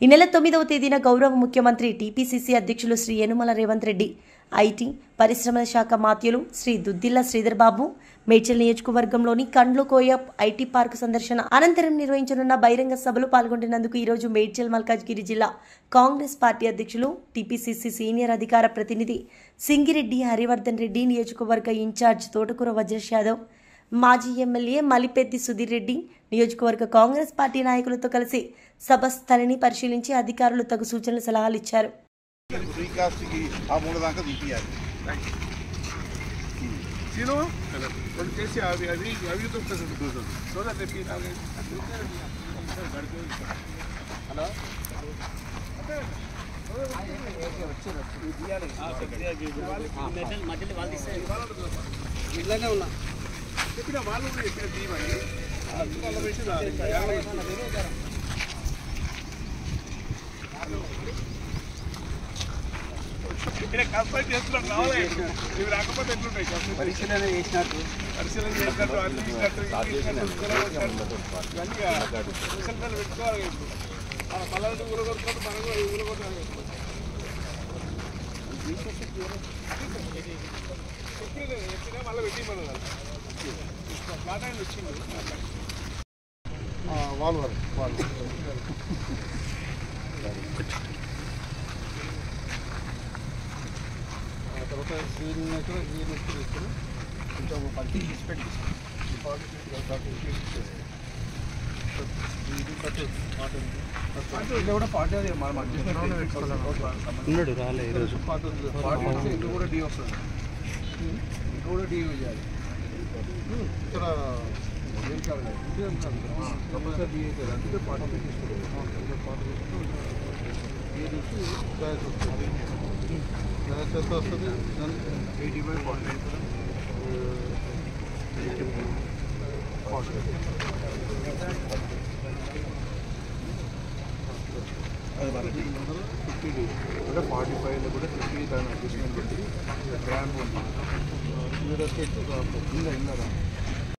ఈ నెల 9వ తేదీన గౌరవ ముఖ్యమంత్రి టీపీసీసీ అధ్యక్షులు శ్రీ యనుమల రేవంత్ రెడ్డి, ఐటీ పరిశ్రమల శాఖ మాత్యులు శ్రీ దుద్దిల్ల శ్రీధర్ బాబు మేడ్చల్ నియోజకవర్గంలోని కండ్లకోయ ఐటీ పార్క్ సందర్శన అనంతరం నిర్వహించనున్న బహిరంగ సభలో పాల్గొంటున్నందుకు ఈరోజు మేడ్చల్ మల్కాజ్గిరి జిల్లా కాంగ్రెస్ పార్టీ అధ్యక్షులు, టీపీసీసీ సీనియర్ అధికార ప్రతినిధి సింగిరెడ్డి హరివర్ధన్ రెడ్డి, నియోజకవర్గ ఇన్ఛార్జ్ తోటకూర వజ్రేష్ యాదవ్, మాజీ ఎమ్మెల్యే మలిపెద్ది సుధీర్ రెడ్డి నియోజకవర్గ కాంగ్రెస్ పార్టీ నాయకులతో కలిసి సభ స్థలిని పరిశీలించి అధికారులు తగు సూచనలు సలహాలు ఇచ్చారు. చెప్పిన వాళ్ళు కూడా చెప్పిన తీయమని ఇక్కడ కన్సల్ట్ చేస్తున్నాం. కావాలి ఇవి రాకపోతే ఎట్లుంటాయి? పరిశీలన చేసినట్టు అన్ని ఇచ్చినట్టు ఇవన్నీ పెట్టుకోవాలి. పల్లెలు ఊరు కొట్టుకుంటూ మనం కూడా ఊరు కొట్టాలి. చెప్పినా మళ్ళీ పెట్టి మనం మాట్లాడి వచ్చింది వాళ్ళు తర్వాత సిగ్నేచర్ తీసుకుని కొంచెం పట్టి డిస్పెక్ట్ కూడా పార్టీ అది మనం ఉన్నాడు రాలే ఈరోజు పార్టీ ఇంట్లో కూడా డీ వస్తుంది. ఇంట్లో కూడా డీ చేయాలి. ఇక్కడ ఏం కావాలి కంపల్సరీ డీ అవుతుంది. అందుకే పార్టీ తీసుకుంటాం. పార్టీ చెత్త వస్తుంది. 85 50 డేస్ అంటే 45లో కూడా 50 అడ్జస్ట్మెంట్ పెట్టి గ్రాండ్ ఉంది. మీరు వచ్చేసి ఇన్నారా